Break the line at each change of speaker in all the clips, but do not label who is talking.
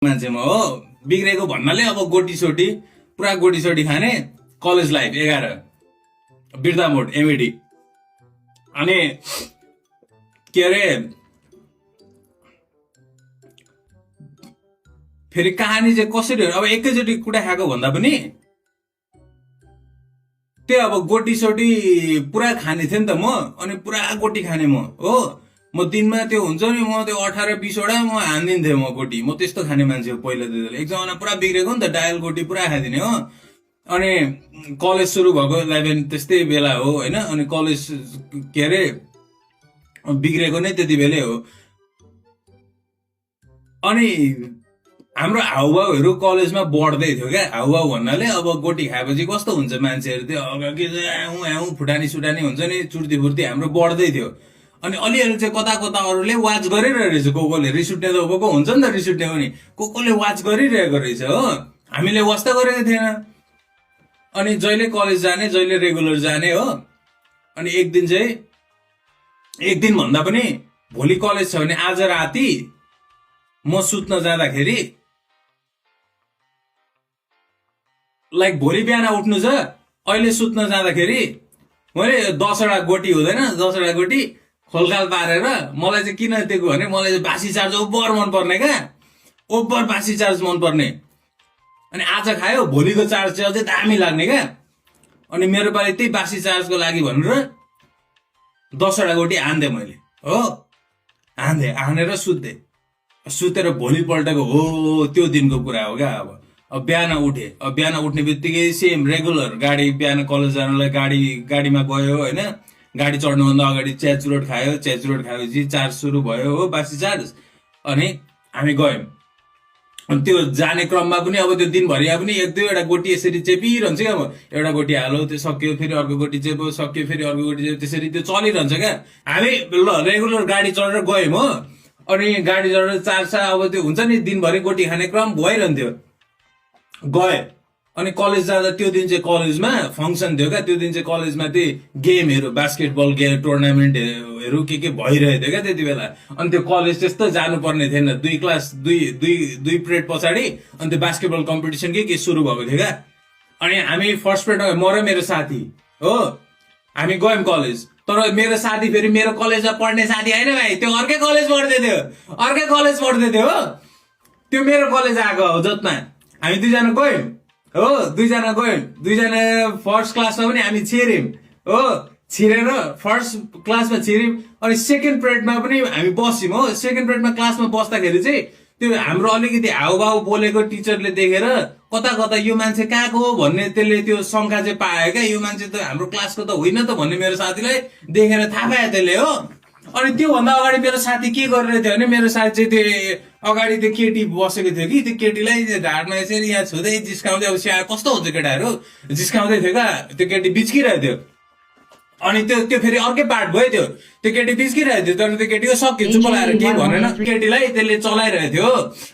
मान्छेमा हो बिग्रेको भन्नाले अब गोटी सोटी पुरा गोटी सोटी खाने कलेज लाइफ 11 बिर्ता मोड एमएडी अनि के अरे फेरि कहानी चाहिँ कसरी अब एकैचोटि कुटा खाएको भन्दा पनि त्यो अब गोटी सोटी पुरा खाने थिएँ नि त म अनि पुरा गोटी खाने म हो म दिनमा त्यो हुन्छ नि म त्यो 18-20 वटा म हान्दिन्थेँ म गोटी म त्यस्तो खाने मान्छे हो पहिला त्यतिखेर एक जमाना पुरा बिग्रेको नि त डायल गोटी पुरा खाइदिने हो अनि कलेज सुरु भएको 11 त्यस्तै बेला हो होइन अनि कलेज के अरे बिग्रेको नै त्यति बेलै हो अनि हाम्रो हाउभाउहरू कलेजमा बढ्दै थियो क्या हाउभाउ भन्नाले अब गोटी खाएपछि कस्तो हुन्छ मान्छेहरू त्यो अगाडि आउँ फुटानी सुटानी हुन्छ नि चुर्ती फुर्ती हाम्रो बढ्दै थियो अनि अलिअलि चाहिँ कता कता अरूले वाच गरिरहेछ कोले रिस उठ्ने त को हुन्छ नि त रिस उठ्ने पनि कोले वाच गरिरहेको रहेछ हो हामीले वास्ता गरेको थिएन अनि जहिले कलेज जाने जहिले रेगुलर जाने हो अनि एक दिन भन्दा पनि भोलि कलेज छ भने आज राति म सुत्न जाँदाखेरि लाइक भोलि बिहान उठ्नु छ अहिले सुत्न जाँदाखेरि मैले 10 वटा गोटी हुँदैन 10 वटा गोटी खोलखाल पारेर मलाई चाहिँ किन दिएको भने मलाई चाहिँ बासी चार्ज ओभर मन पर्ने क्या ओभर बासी चार्ज मन पर्ने अनि आज खायो भोलिको चार्ज चाहिँ अझै दामी लाग्ने क्या अनि मेरो पालि त्यही बासी चार्जको लागि भनेर 10 वटा गोटी हान्दे मैले हो हानेर सुतेर भोलिपल्टको हो त्यो दिनको कुरा हो क्या अब बिहान उठ्ने बित्तिकै सेम रेगुलर गाडी बिहान कलेज जानलाई गाडीमा गयो होइन गाडी चढ्नुभन्दा अगाडि चिया चुरोट खाएपछि चार्ज सुरु भयो हो बासी चार्ज अनि हामी गयौँ अनि त्यो जाने क्रममा पनि अब त्यो दिनभरिमा पनि 1-2 गोटी यसरी चेपिरहन्छ क्या म एउटा गोटी हालो त्यो सक्यो फेरि अर्को गोटी चेप्यो सक्यो फेरि अर्को गोटी चेप्यो त्यसरी त्यो चलिरहन्छ क्या हामी ल रेगुलर गाडी चढेर गयौँ हो अनि गाडी चढेर चार्ज अब त्यो हुन्छ नि दिनभरि गोटी खाने क्रम भइरहन्थ्यो गए अनि कलेज जाँदा त्यो दिन चाहिँ कलेजमा फङ्सन थियो क्या त्यो दिन चाहिँ कलेजमा त्यही गेमहरू बास्केटबल गेम टुर्नामेन्टहरू के भइरहेको थियो क्या त्यति बेला अनि त्यो कलेज त्यस्तो जानुपर्ने थिएन 2 क्लास 2 पिरियड पछाडि अनि त्यो बास्केटबल कम्पिटिसन के सुरु भएको थियो क्या अनि हामी फर्स्ट पिरियडमा म र मेरो साथी हो हामी गयौँ कलेज तर मेरो साथी फेरि मेरो कलेजमा पढ्ने साथी होइन भाइ त्यो अर्कै कलेज पढ्दै थियो हो त्यो मेरो कलेज आएको हो जतमा हामी दुईजना गयौँ हो दुईजना फर्स्ट क्लासमा पनि हामी छिर्यौँ हो छिरेर फर्स्ट क्लासमा छिर्यौँ अनि सेकेन्ड पिरियडमा पनि हामी बस्यौँ हो सेकेन्ड पिरियडमा क्लासमा बस्दाखेरि चाहिँ त्यो हाम्रो अलिकति हाउभाउ बोलेको टिचरले देखेर कता यो मान्छे कहाँको हो भन्ने त्यसले त्यो शङ्का चाहिँ पायो क्या यो मान्छे त हाम्रो क्लासको त होइन त भन्ने मेरो साथीलाई देखेर थाहा पायो त्यसले हो अनि त्योभन्दा अगाडि मेरो साथी के गरिरहेको थियो भने मेरो साथी चाहिँ त्यो अगाडि त्यो केटी बसेको थियो कि त्यो केटीलाई ढाडमा यसरी यहाँ छुँदै जिस्काउँदै अब स्या कस्तो हुन्छ केटाहरू जिस्काउँदै थियो क्या त्यो केटी बिच्किरहेको थियो अनि त्यो फेरि अर्कै पार्ट भयो त्यो केटी बिच्किरहेको थियो तर त्यो केटीको सक्यो चुप लाएर केही भनेन केटीलाई त्यसले चलाइरहेको थियो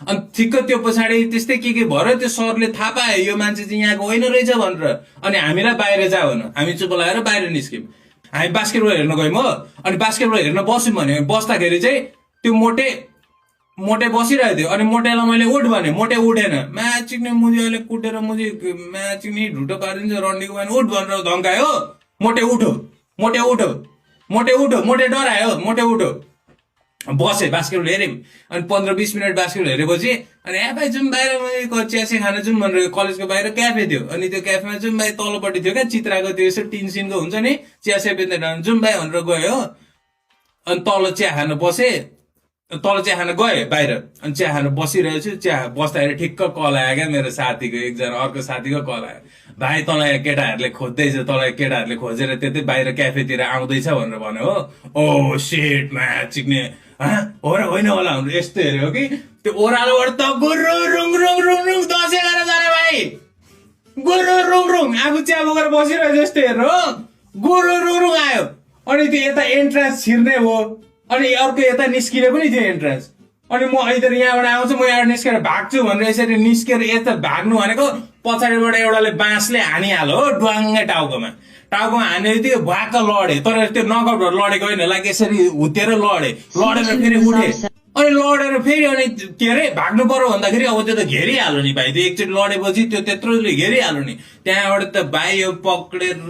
अनि ठिक्क त्यो पछाडि त्यस्तै के भयो त्यो सरले थाहा पायो यो मान्छे चाहिँ यहाँको होइन रहेछ भनेर अनि हामीलाई बाहिर जाऊ न हामी चुप लाएर बाहिर निस्क्यौँ हामी बास्केटबल हेर्न गयौँ हो अनि बास्केटबल हेर्न बस्यौँ भने बस्दाखेरि चाहिँ त्यो मोटे बसिरहेको थियो अनि मोटेलाई मैले उठ भने मोटे उठेन म्याचिक्ने मुजी अहिले कुटेर मुजी म्याचिक्ने ढुटो पारिदिन्छ रन्डीको भने उठ भनेर धम्कायो मोटे उठो मोटे डरायो मोटे उठो बसे बास्केटबल हेऱ्यौँ अनि 15-20 मिनट बास्केटबल हेरेपछि अनि भाइ जाउँ बाहिर चियासी खान जाउँ भनेर कलेजको बाहिर क्याफे थियो अनि त्यो क्याफेमा जाउँ भाइ तल्लोपट्टि थियो क्या चित्राको त्यो यसो टिन सिनको हुन्छ नि चिया सेपेन्दै जाउँ भाइ भनेर गयो हो अनि तल चिया खान गएँ बाहिर अनि चिया खान बसिरहेछु चिया बस्दाखेरि ठिक्क कल आयो क्या मेरो साथीको एकजना अर्को साथीको कल आयो भाइ तँलाई केटाहरूले खोज्दैछ खोजेर त्यतै बाहिर क्याफेतिर आउँदैछ भनेर भन्यो हो ओ सेट म्याचिक्ने हो र होइन होला हाम्रो यस्तो हेऱ्यो कि त्यो ओह्रालोबाट त गुरु रुङ 10-11 जना भाइ गुरु रुङ आफू चिया बोकेर बसिरहेको जस्तो हेर्नु हो गुरु रुङ आयो अनि त्यो यता एन्ट्रान्स छिर्ने भयो अनि अर्को यता निस्किने पनि थियो एन्ट्रान्स अनि म इधर यहाँबाट आउँछु म यहाँबाट निस्केर भाग्छु भनेर यसरी निस्केर यता भाग्नु भनेको पछाडिबाट एउटाले बाँसले हानिहाल्यो हो ड्वाङ्गे टाउकोमा हाने त्यो भ्वाक्क लडे तर त्यो नकआउट भएर लडेको होइन लाइक यसरी हुतेर लडेर फेरि उठे अनि लडेर फेरि अनि के अरे भाग्नु पर्यो भन्दाखेरि अब त्यो त घेरिहाल्यो नि भाइ, त्यो एकचोटि लडेपछि त्यो त्यत्रोले घेरिहाल्यो नि। त्यहाँबाट त भाइ यो पक्रेर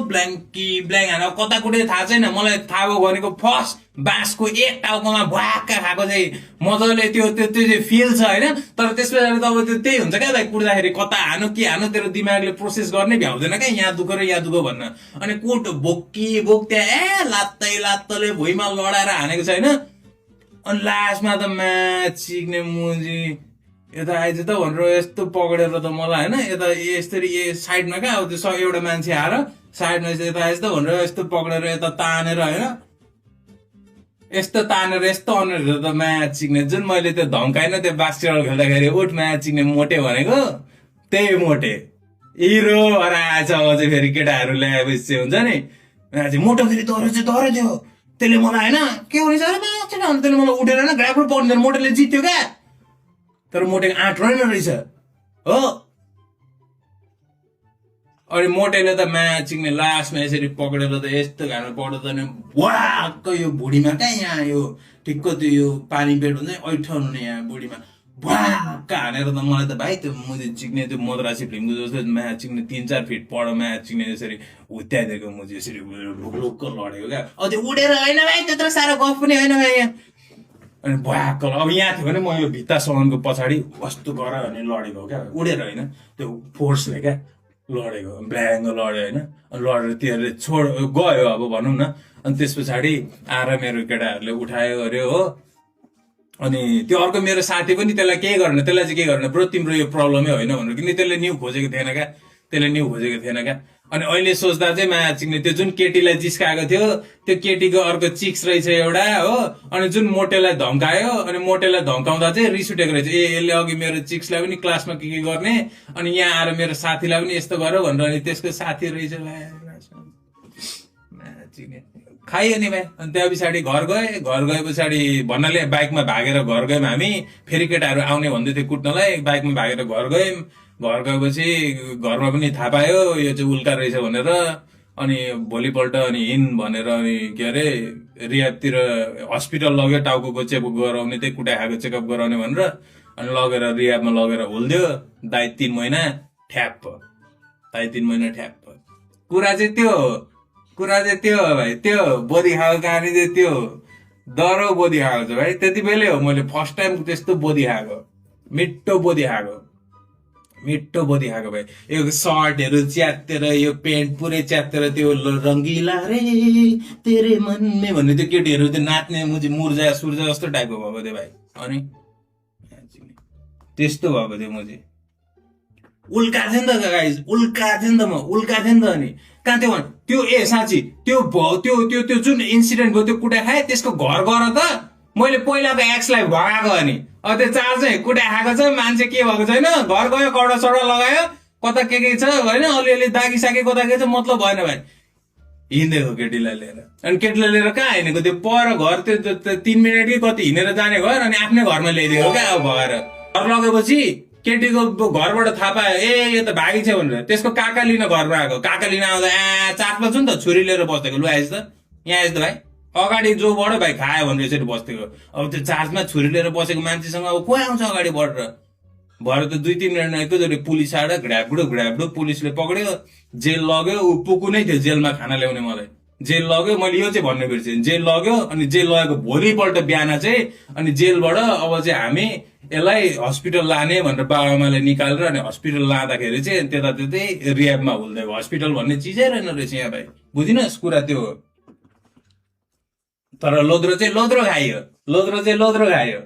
ब्ल्याङ्की ब्ल्याङ्क हान कता कुटै थाहा छैन मलाई। थाहा भयो भनेको फर्स्ट बाँसको एक टाउकोमा भ्वाक्का खाएको चाहिँ मजाले त्यो त्यो त्यो चाहिँ फिल छ होइन। तर त्यस पछाडि त अब त्यो त्यही हुन्छ क्या भाइ, कुट्दाखेरि कता हानु के हानु तेरो दिमागले प्रोसेस गर्नै भ्याउँदैन क्या, यहाँ दुःख र यहाँ दुःख भन्न। अनि कोट बोकी बोक त्यहाँ लात्तै लात्तले भुइँमा लडाएर हानेको छ होइन। अनि लास्टमा त म्याच सिक्ने मुजी यता आइज त भनेर यस्तो पक्रेर त मलाई होइन, यता यसरी साइडमा क्या अब त्यो एउटा मान्छे आएर साइडमा यता आइज त भनेर यस्तो पक्रेर यता तानेर होइन, यस्तो तानेर यस्तो अनुहार त म्याच सिक्ने। जुन मैले त्यो धम्काइन त्यो बास्केटबल खेल्दाखेरि उठ म्याच सिक्ने मोटे भनेको त्यही मोटे हिरो भएर आएछ। अब चाहिँ फेरि केटाहरू ल्याएपछि चाहिँ हुन्छ नि म्याच मोटो फेरि दह्रो चाहिँ दह्रो थियो। त्यसले मलाई होइन के भनेछ अरे म्याच त्यसले मलाई उठेर होइन ग्राफर पर्दैन, मोटेले जित्यो क्या। तर मोटेको आँट रहेन रहेछ हो। अनि मोटेले त म्याच सिक्ने लास्टमा यसरी पक्रेर त यस्तो घाँमा पक्रेर त नि वाक्क यो भुँडीमा कहाँ यहाँ यो ठिक्क त्यो यो पानी पेट हुन्छ नि ऐठाउनु नि यहाँ भुँडीमा वाक्क हानेर त मलाई त भाइ त्यो मुजी चिक्ने त्यो मद्रासी फिल्मको जस्तो म्याच चिक्ने 3-4 फिट पर म्याच चिक्ने यसरी हुत्याइदिएको मुजी यसरी ढुक्लुक्क लडेको क्या। अब त्यो उडेर होइन भाइ त्यत्रो साह्रो गफ पनि होइन भाइ यहाँ। अनि भ्याक्क अब यहाँ थियो भने म यो भित्ता सामानको पछाडि वस्तु गर भने लडेको क्या, उडेर होइन त्यो फोर्सले क्या लडेको, ब्ल्याङ्ग लड्यो होइन। लडेर तिनीहरूले छोड गयो अब भनौँ न। अनि त्यस पछाडि आएर मेरो केटाहरूले उठायो अरे हो। अनि त्यो अर्को मेरो साथी पनि त्यसलाई केही गरेन, त्यसलाई चाहिँ के गरेन ब्रो तिम्रो यो प्रब्लमै होइन भनेर, किन त्यसले न्यू खोजेको थिएन क्या, त्यसले न्यू खोजेको थिएन क्या। अनि अहिले सोच्दा चाहिँ म्याच सिक्ने त्यो जुन केटीलाई जिस्काएको थियो त्यो केटीको अर्को चिक्स रहेछ एउटा हो। अनि जुन मोटेलाई धम्कायो अनि मोटेलाई धम्काउँदा चाहिँ रिस उठेको रहेछ, ए यसले अघि मेरो चिक्सलाई पनि क्लासमा के गर्ने अनि यहाँ आएर मेरो साथीलाई पनि यस्तो गर्यो भनेर। अनि त्यसको साथी रहेछ खाइयो नि भाइ। अनि त्यहाँ पछाडि घर गए पछाडि भन्नाले बाइकमा भागेर घर गयौँ हामी। फेरि केटाहरू आउने भन्दै थियो कुट्नलाई, बाइकमा भागेर घर गयौँ। घर गएपछि घरमा पनि थाहा पायो यो चाहिँ उल्का रहेछ भनेर। अनि भोलिपल्ट अनि हिँड भनेर अनि के अरे रियाबतिर हस्पिटल लग्यो, टाउको चेकअप गराउने त्यही कुटा खाएको चेकअप गराउने भनेर। अनि लगेर रियाबमा लगेर होलिदियो दाइ 3 महिना ठ्याप्प, दाइ 3 महिना ठ्याप्प। कुरा चाहिँ त्यो भाइ, त्यो बोधी खाएको कहानी चाहिँ त्यो डह्रो बोधी खाएको छ भाइ। त्यति बेलै हो मैले फर्स्ट टाइम त्यस्तो बोधी खाएको, मिठो बोधी खाएको भाइ। यो सर्टहरू च्यातेर यो पेन्ट पुरै च्यातेर त्यो रङ्गिला रे तेरे मनमे भन्ने त्यो केटीहरू त्यो नाच्ने मुर्जा सुर्जा जस्तो टाइपको भएको थियो भाइ। अनि त्यस्तो भएको थियो म चाहिँ उल्का थिएँ नि त गाइज, उल्का थिएँ नि त। अनि कहाँ थियो त्यो ए साँच्ची त्यो जुन इन्सिडेन्ट भयो त्यो कुटा खाएँ त्यसको घर गएर त मैले पहिलाको एक्सलाई भगाएको। अनि अब त्यो चार चाहिँ कुटा खाएको छ, मान्छे के भएको छैन, घर गयो कडा सडा लगायो कता के छ होइन, अलिअलि दागी सागी कता के छ मतलब भएन भाइ। हिँडेको केटीलाई लिएर, अनि केटीलाई लिएर कहाँ हिँडेको त्यो पर घर त्यो 3 मिनट कि कति हिँडेर जाने घर, अनि आफ्नै घरमा ल्याइदिएको क्या। अब भएर घर लगेपछि केटीको घरबाट थाहा पायो ए यो त भागी छ भनेर। त्यसको काका लिन घरमा आएको, काका लिन आउँदा चाटमा छु नि त छुरी लिएर बसेको, लु आएछ त यहाँ आएछ त भाइ अगाडि जोबाट भाइ खायो भनेर यसरी बस्थेको। अब त्यो चार्जमा छुरी लिएर बसेको मान्छेसँग अब को आउँछ अगाडि बढेर। भएर त 2-3 मिनटमा एकैचोटि पुलिस आएर घ्राप्डो पुलिसले पक्रियो, जेल लग्यो। ऊ पुगु नै थियो जेलमा खाना ल्याउने, मलाई जेल लग्यो। मैले यो चाहिँ भन्ने बिर्सेँ, जेल लग्यो। अनि जेल लगेको भोलिपल्ट बिहान चाहिँ अनि जेलबाट अब चाहिँ हामी यसलाई हस्पिटल लाने भनेर बाबाआमाले निकालेर अनि हस्पिटल लाँदाखेरि चाहिँ त्यतै रियाबमा हुल्दिएको। हस्पिटल भन्ने चिजै रहेन रहेछ यहाँ भाइ, बुझिनस् कुरा त्यो। तर लोद्रो चाहिँ लोद्रो खाइयो।